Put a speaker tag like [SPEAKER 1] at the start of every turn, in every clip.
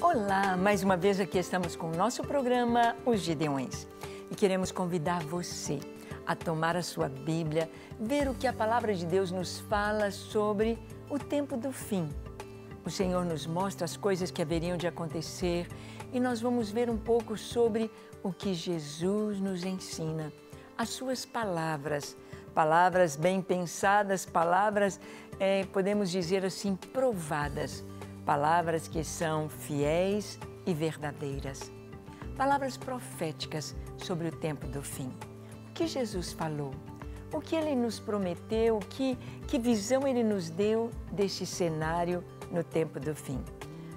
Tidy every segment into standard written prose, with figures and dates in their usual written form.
[SPEAKER 1] Olá, mais uma vez aqui estamos com o nosso programa Os Gideões e queremos convidar você a tomar a sua Bíblia, ver o que a Palavra de Deus nos fala sobre o tempo do fim. O Senhor nos mostra as coisas que haveriam de acontecer e nós vamos ver um pouco sobre o que Jesus nos ensina, as suas palavras, palavras bem pensadas, palavras, podemos dizer assim, provadas, palavras que são fiéis e verdadeiras, palavras proféticas sobre o tempo do fim. O que Jesus falou? O que Ele nos prometeu? Que visão Ele nos deu deste cenário no tempo do fim?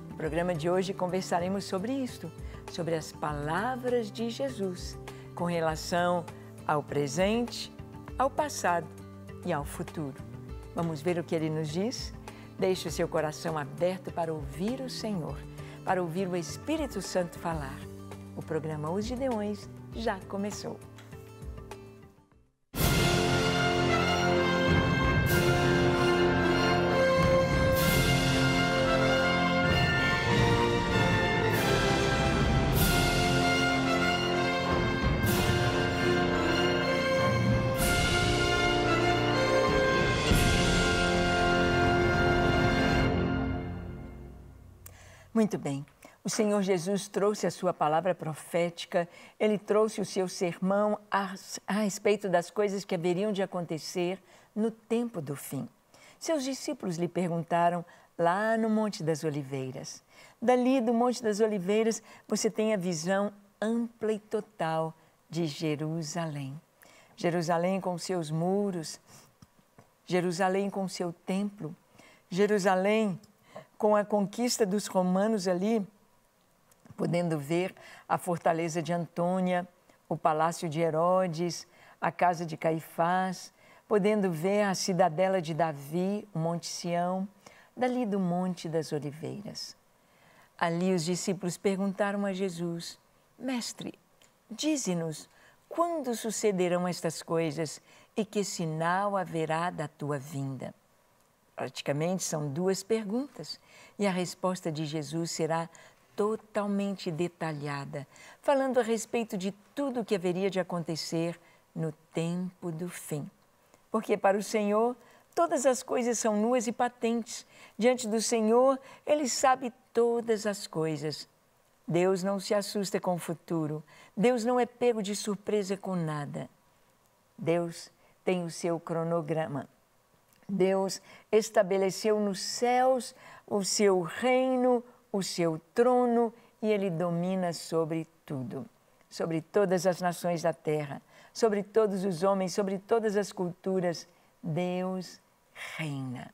[SPEAKER 1] No programa de hoje conversaremos sobre isto, sobre as palavras de Jesus com relação ao presente, ao passado e ao futuro. Vamos ver o que Ele nos diz? Deixe o seu coração aberto para ouvir o Senhor, para ouvir o Espírito Santo falar. O programa Os Gideões já começou. Muito bem, o Senhor Jesus trouxe a sua palavra profética, Ele trouxe o seu sermão a respeito das coisas que haveriam de acontecer no tempo do fim. Seus discípulos lhe perguntaram lá no Monte das Oliveiras. Dali do Monte das Oliveiras você tem a visão ampla e total de Jerusalém. Jerusalém com seus muros, Jerusalém com seu templo, Jerusalém com a conquista dos romanos ali, podendo ver a fortaleza de Antônia, o palácio de Herodes, a casa de Caifás, podendo ver a cidadela de Davi, o Monte Sião, dali do Monte das Oliveiras. Ali os discípulos perguntaram a Jesus: Mestre, dize-nos, quando sucederão estas coisas e que sinal haverá da tua vinda? Praticamente são duas perguntas e a resposta de Jesus será totalmente detalhada, falando a respeito de tudo o que haveria de acontecer no tempo do fim. Porque para o Senhor todas as coisas são nuas e patentes. Diante do Senhor, Ele sabe todas as coisas. Deus não se assusta com o futuro. Deus não é pego de surpresa com nada. Deus tem o seu cronograma. Deus estabeleceu nos céus o seu reino, o seu trono, e Ele domina sobre tudo, sobre todas as nações da terra, sobre todos os homens, sobre todas as culturas. Deus reina.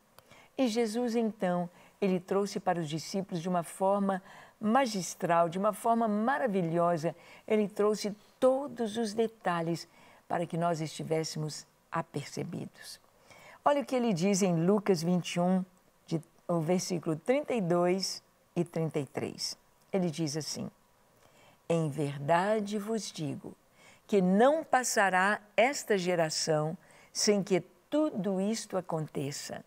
[SPEAKER 1] E Jesus, então, Ele trouxe para os discípulos de uma forma magistral, de uma forma maravilhosa, Ele trouxe todos os detalhes para que nós estivéssemos apercebidos. Olha o que ele diz em Lucas 21, o versículo 32 e 33. Ele diz assim: Em verdade vos digo que não passará esta geração sem que tudo isto aconteça.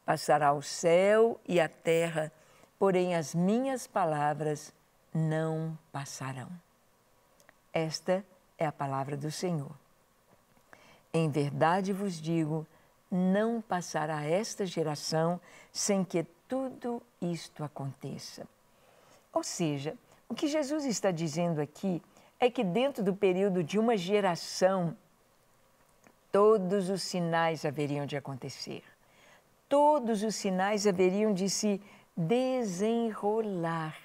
[SPEAKER 1] Passará o céu e a terra, porém as minhas palavras não passarão. Esta é a palavra do Senhor. Em verdade vos digo, não passará esta geração sem que tudo isto aconteça. Ou seja, o que Jesus está dizendo aqui é que dentro do período de uma geração, todos os sinais haveriam de acontecer. Todos os sinais haveriam de se desenrolar.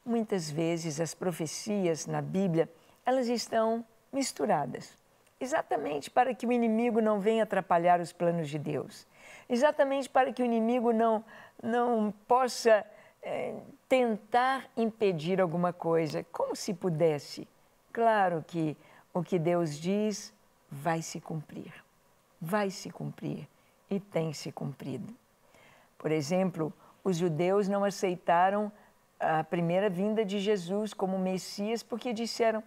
[SPEAKER 1] Muitas vezes as profecias na Bíblia, elas estão misturadas. Exatamente para que o inimigo não venha atrapalhar os planos de Deus. Exatamente para que o inimigo não possa tentar impedir alguma coisa, como se pudesse. Claro que o que Deus diz vai se cumprir e tem se cumprido. Por exemplo, os judeus não aceitaram a primeira vinda de Jesus como Messias porque disseram: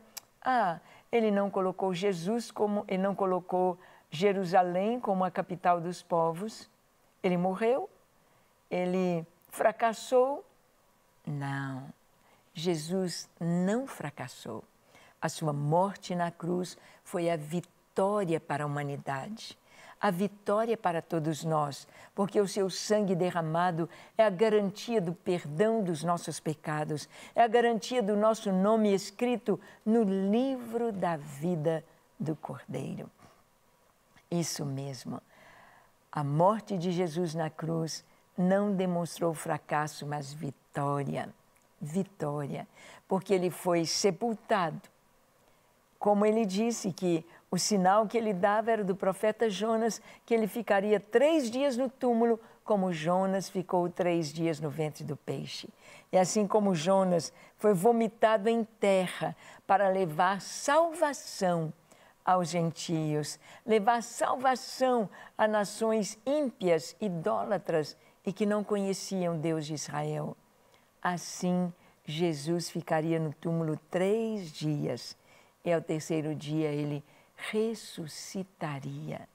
[SPEAKER 1] ele não colocou ele não colocou Jerusalém como a capital dos povos. Ele morreu, ele fracassou. Não, Jesus não fracassou. A sua morte na cruz foi a vitória para a humanidade, a vitória para todos nós, porque o seu sangue derramado é a garantia do perdão dos nossos pecados, é a garantia do nosso nome escrito no livro da vida do Cordeiro. Isso mesmo, a morte de Jesus na cruz não demonstrou fracasso, mas vitória. Vitória, porque ele foi sepultado. Como ele disse que o sinal que ele dava era do profeta Jonas, que ele ficaria 3 dias no túmulo, como Jonas ficou 3 dias no ventre do peixe. E assim como Jonas foi vomitado em terra para levar salvação aos gentios, levar salvação a nações ímpias, idólatras e que não conheciam Deus de Israel. Assim, Jesus ficaria no túmulo 3 dias e ao 3º dia ele ressuscitaria.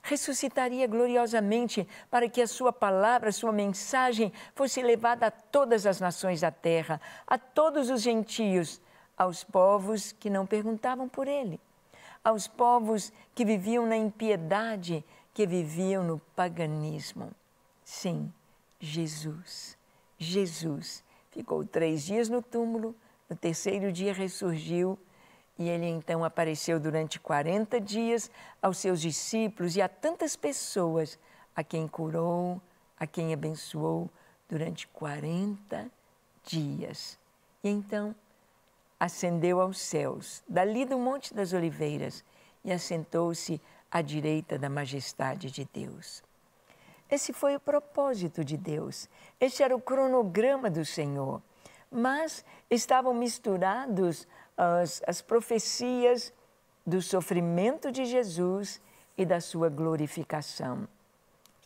[SPEAKER 1] Ressuscitaria gloriosamente para que a sua palavra, a sua mensagem fosse levada a todas as nações da terra, a todos os gentios, aos povos que não perguntavam por ele, aos povos que viviam na impiedade, que viviam no paganismo. Sim, Jesus ficou 3 dias no túmulo, no 3º dia ressurgiu e ele então apareceu durante 40 dias aos seus discípulos e a tantas pessoas a quem curou, a quem abençoou durante 40 dias. E então ascendeu aos céus, dali do Monte das Oliveiras, e assentou-se à direita da majestade de Deus. Esse foi o propósito de Deus, este era o cronograma do Senhor, mas estavam misturados as profecias do sofrimento de Jesus e da sua glorificação.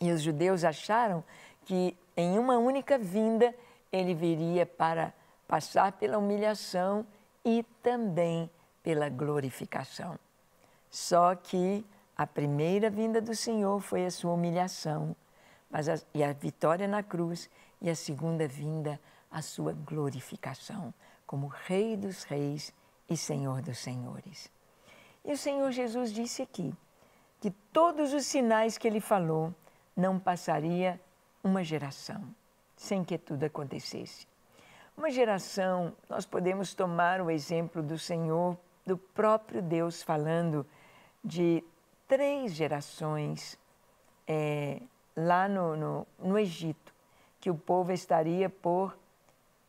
[SPEAKER 1] E os judeus acharam que em uma única vinda ele viria para passar pela humilhação e também pela glorificação. Só que a primeira vinda do Senhor foi a sua humilhação, e a vitória na cruz, e a segunda vinda, a sua glorificação, como Rei dos Reis e Senhor dos Senhores. E o Senhor Jesus disse aqui que todos os sinais que ele falou não passaria uma geração sem que tudo acontecesse. Uma geração, nós podemos tomar o exemplo do Senhor, do próprio Deus falando de 3 gerações lá no Egito, que o povo estaria por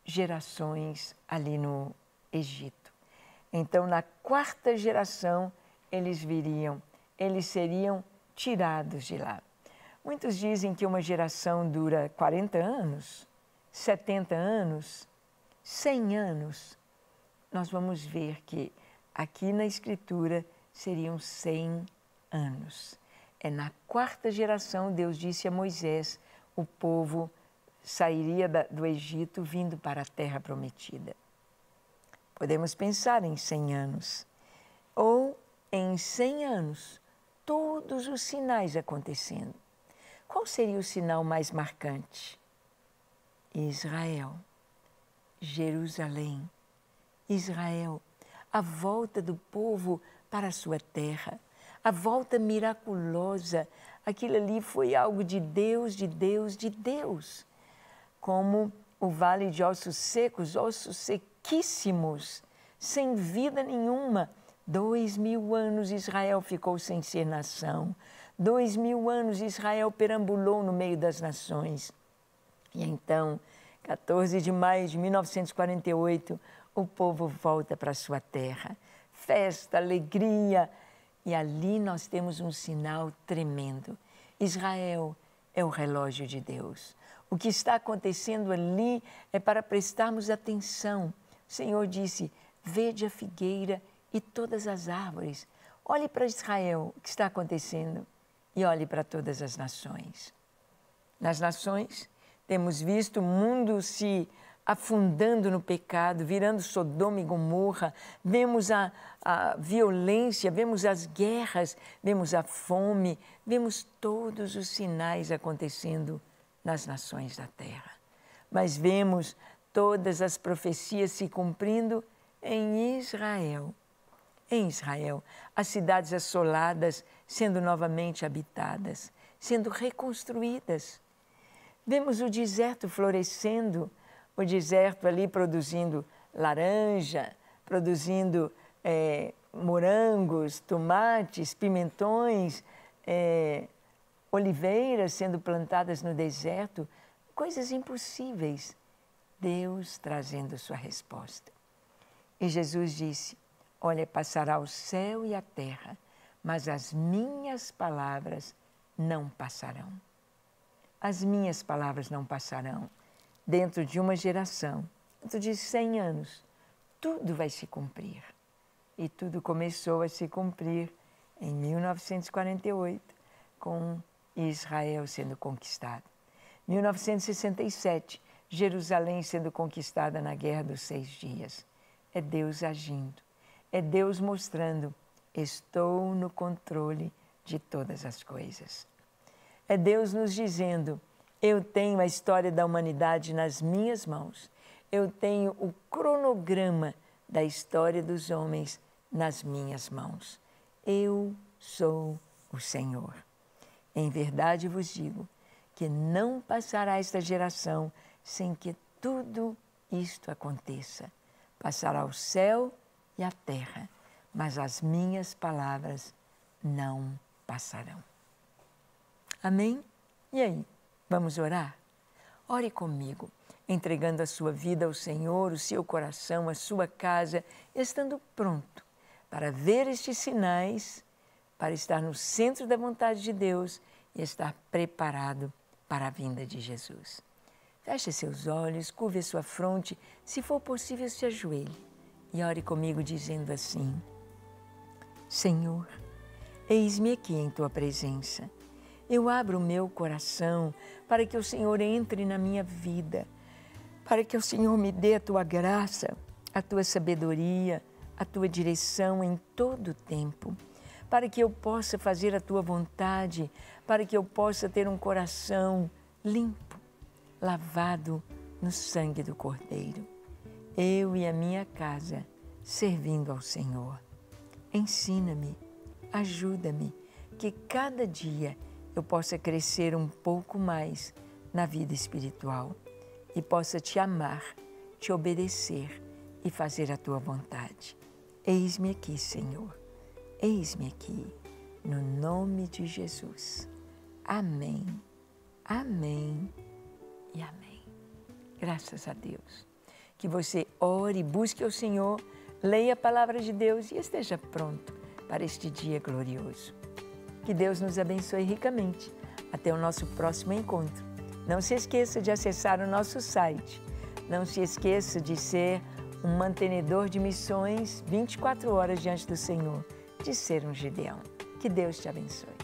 [SPEAKER 1] gerações ali no Egito. Então, na 4ª geração, eles seriam tirados de lá. Muitos dizem que uma geração dura 40 anos, 70 anos, 100 anos. Nós vamos ver que aqui na Escritura seriam 100 anos. É na 4ª geração, Deus disse a Moisés, o povo sairia do Egito vindo para a terra prometida. Podemos pensar em 100 anos, ou em 100 anos, todos os sinais acontecendo. Qual seria o sinal mais marcante? Israel, Jerusalém, Israel, a volta do povo para a sua terra, a volta miraculosa. Aquilo ali foi algo de Deus, de Deus, de Deus. Como o vale de ossos secos, ossos sequíssimos, sem vida nenhuma. 2000 anos Israel ficou sem ser nação. 2000 anos Israel perambulou no meio das nações. E então, 14 de maio de 1948, o povo volta para a sua terra. Festa, alegria. E ali nós temos um sinal tremendo. Israel é o relógio de Deus. O que está acontecendo ali é para prestarmos atenção. O Senhor disse, vede a figueira e todas as árvores. Olhe para Israel, o que está acontecendo, e olhe para todas as nações. Nas nações, temos visto o mundo se afundando no pecado, virando Sodoma e Gomorra, vemos a violência, vemos as guerras, vemos a fome, vemos todos os sinais acontecendo nas nações da terra. Mas vemos todas as profecias se cumprindo em Israel. Em Israel, as cidades assoladas sendo novamente habitadas, sendo reconstruídas. Vemos o deserto florescendo, o deserto ali produzindo laranja, produzindo morangos, tomates, pimentões, oliveiras sendo plantadas no deserto, coisas impossíveis. Deus trazendo sua resposta. E Jesus disse: olha, passará o céu e a terra, mas as minhas palavras não passarão. As minhas palavras não passarão. Dentro de uma geração, dentro de 100 anos, tudo vai se cumprir. E tudo começou a se cumprir em 1948, com Israel sendo conquistado. 1967, Jerusalém sendo conquistada na Guerra dos 6 Dias. É Deus agindo. É Deus mostrando: estou no controle de todas as coisas. É Deus nos dizendo: eu tenho a história da humanidade nas minhas mãos. Eu tenho o cronograma da história dos homens nas minhas mãos. Eu sou o Senhor. Em verdade vos digo que não passará esta geração sem que tudo isto aconteça. Passará o céu e a terra, mas as minhas palavras não passarão. Amém? E aí, vamos orar? Ore comigo, entregando a sua vida ao Senhor, o seu coração, a sua casa, estando pronto para ver estes sinais, para estar no centro da vontade de Deus e estar preparado para a vinda de Jesus. Feche seus olhos, curve a sua fronte, se for possível, se ajoelhe e ore comigo dizendo assim: Senhor, eis-me aqui em Tua presença. Eu abro o meu coração para que o Senhor entre na minha vida, para que o Senhor me dê a Tua graça, a Tua sabedoria, a Tua direção em todo o tempo, para que eu possa fazer a Tua vontade, para que eu possa ter um coração limpo, lavado no sangue do Cordeiro. Eu e a minha casa servindo ao Senhor. Ensina-me, ajuda-me, que cada dia eu possa crescer um pouco mais na vida espiritual e possa Te amar, Te obedecer e fazer a Tua vontade. Eis-me aqui, Senhor. Eis-me aqui, no nome de Jesus. Amém, amém e amém. Graças a Deus. Que você ore, busque o Senhor, leia a palavra de Deus e esteja pronto para este dia glorioso. Que Deus nos abençoe ricamente. Até o nosso próximo encontro. Não se esqueça de acessar o nosso site. Não se esqueça de ser um mantenedor de missões 24 horas diante do Senhor, de ser um Gideão. Que Deus te abençoe.